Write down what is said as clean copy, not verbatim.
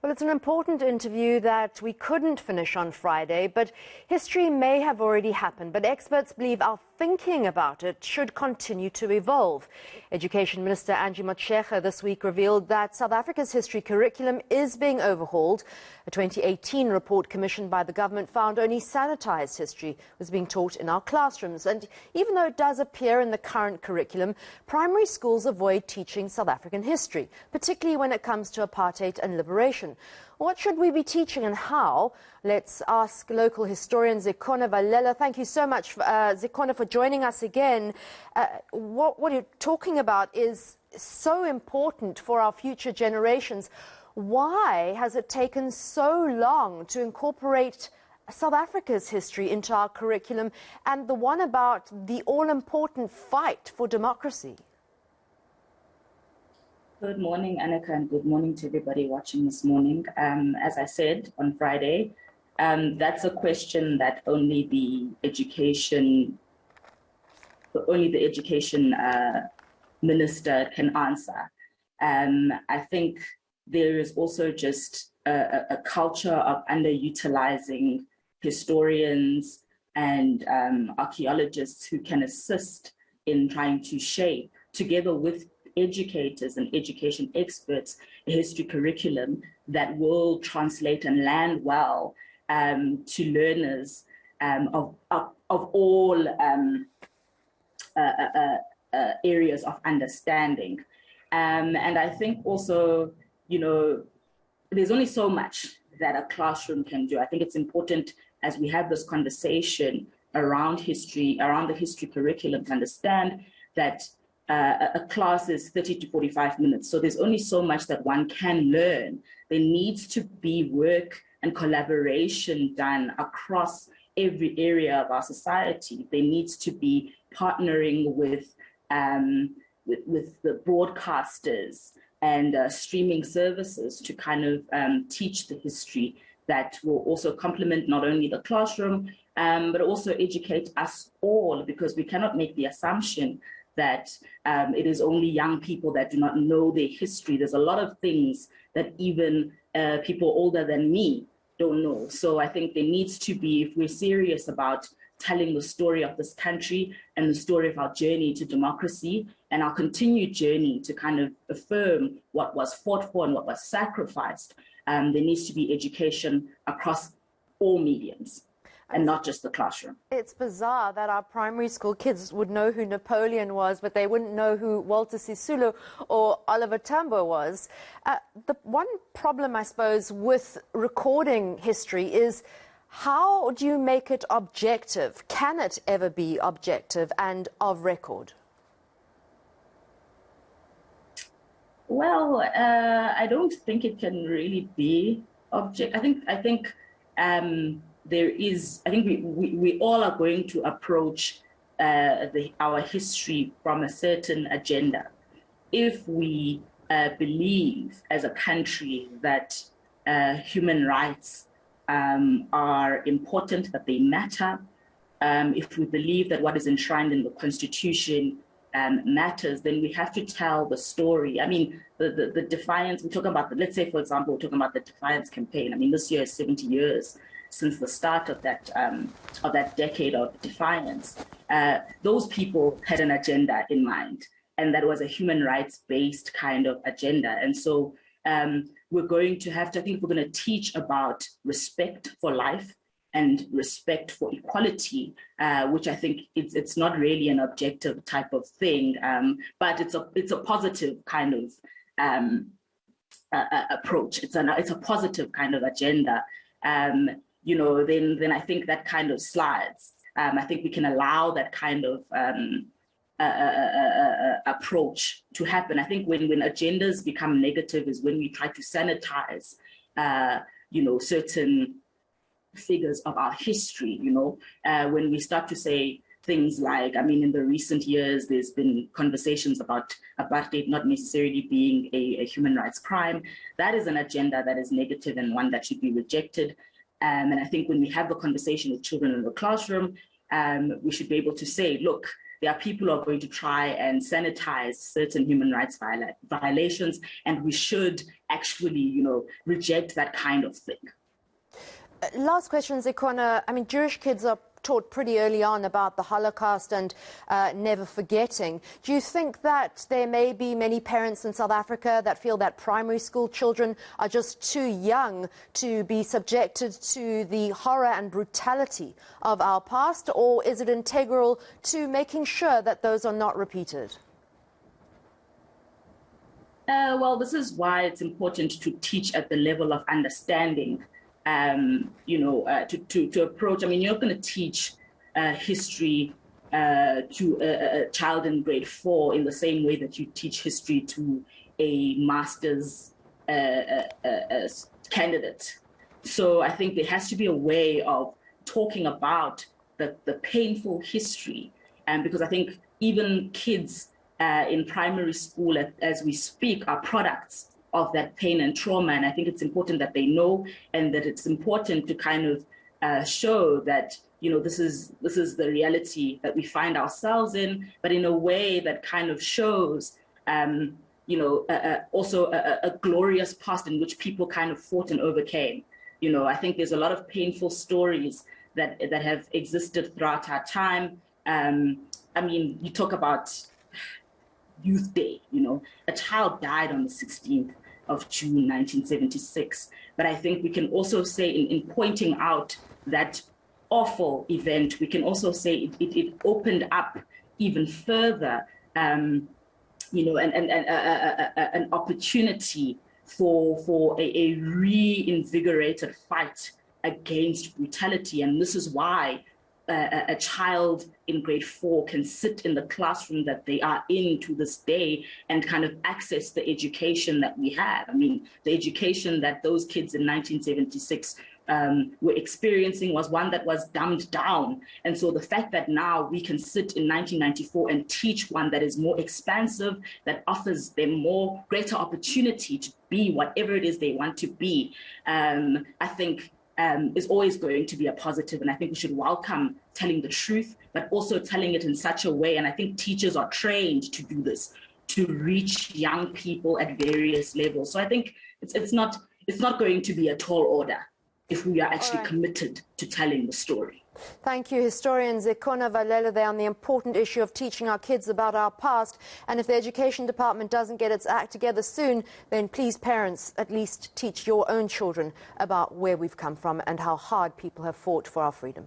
Well, it's an important interview that we couldn't finish on Friday, but history may have already happened, but experts believe our thinking about it should continue to evolve. Education Minister Angie Motshekga this week revealed that South Africa's history curriculum is being overhauled. A 2018 report commissioned by the government found only sanitised history was being taught in our classrooms. And even though it does appear in the current curriculum, primary schools avoid teaching South African history, particularly when it comes to apartheid and liberation. What should we be teaching and how? Let's ask local historian Zikhona Valela. Thank you so much, Zikhona, for joining us again. What you're talking about is so important for our future generations. Why has it taken so long to incorporate South Africa's history into our curriculum and the one about the all-important fight for democracy? Good morning, Annika, and good morning to everybody watching this morning. As I said on Friday, that's a question that only the education minister can answer. I think there is also just a culture of underutilizing historians and archaeologists who can assist in trying to shape, together with educators and education experts, a history curriculum that will translate and land well to learners of all areas of understanding. And I think also, you know, there's only so much that a classroom can do. I think it's important, as we have this conversation around history, around the history curriculum, to understand that a class is 30 to 45 minutes. So there's only so much that one can learn. There needs to be work and collaboration done across every area of our society. There needs to be partnering with the broadcasters and streaming services to kind of teach the history that will also complement not only the classroom, but also educate us all, because we cannot make the assumption that it is only young people that do not know their history. There's a lot of things that even people older than me don't know. So I think there needs to be, if we're serious about telling the story of this country and the story of our journey to democracy and our continued journey to kind of affirm what was fought for and what was sacrificed, there needs to be education across all mediums, and not just the classroom. It's bizarre that our primary school kids would know who Napoleon was, but they wouldn't know who Walter Sisulu or Oliver Tambo was. The one problem, I suppose, with recording history is, how do you make it objective? Can it ever be objective and of record? Well, I don't think it can really be objective. I think we all are going to approach our history from a certain agenda. If we believe as a country that human rights are important, that they matter, if we believe that what is enshrined in the Constitution matters, then we have to tell the story. I mean, the defiance, we're talking about, let's say, for example, we're talking about the defiance campaign. I mean, this year is 70 years since the start of that decade of defiance. Those people had an agenda in mind, and that was a human rights-based kind of agenda. And so we're going to have to, I think we're going to teach about respect for life and respect for equality, which I think it's not really an objective type of thing, but it's a positive kind of approach. It's a positive kind of agenda. You know, then I think that kind of slides. I think we can allow that kind of approach to happen. I think when agendas become negative is when we try to sanitize, you know, certain figures of our history, you know, when we start to say things like, I mean, in the recent years, there's been conversations about apartheid not necessarily being a human rights crime. That is an agenda that is negative and one that should be rejected. And I think when we have the conversation with children in the classroom, we should be able to say, look, there are people who are going to try and sanitize certain human rights violations, and we should actually, reject that kind of thing. Last question, Zikhona. I mean, Jewish kids are taught pretty early on about the Holocaust and never forgetting. Do you think that there may be many parents in South Africa that feel that primary school children are just too young to be subjected to the horror and brutality of our past, or is it integral to making sure that those are not repeated? Well, this is why it's important to teach at the level of understanding. To approach. I mean, you're not going to teach history to a child in grade 4 in the same way that you teach history to a master's candidate. So I think there has to be a way of talking about the painful history, because I think even kids in primary school, as we speak, are products of that pain and trauma. And I think it's important that they know, and that it's important to kind of show that, this is the reality that we find ourselves in, but in a way that kind of shows, also a glorious past in which people kind of fought and overcame. I think there's a lot of painful stories that have existed throughout our time. I mean, you talk about Youth Day, a child died on the 16th of June 1976. But I think we can also say in pointing out that awful event, we can also say it opened up even further, an opportunity for a reinvigorated fight against brutality. And this is why a child in grade 4 can sit in the classroom that they are in to this day and kind of access the education that we have. I mean, the education that those kids in 1976 were experiencing was one that was dumbed down. And so the fact that now we can sit in 1994 and teach one that is more expansive, that offers them greater opportunity to be whatever it is they want to be, I think is always going to be a positive. And I think we should welcome telling the truth, but also telling it in such a way. And I think teachers are trained to do this, to reach young people at various levels. So I think it's not going to be a tall order if we are actually committed to telling the story. Thank you, historian Zikhona Valela, there on the important issue of teaching our kids about our past. And if the Education Department doesn't get its act together soon, then please, parents, at least teach your own children about where we've come from and how hard people have fought for our freedom.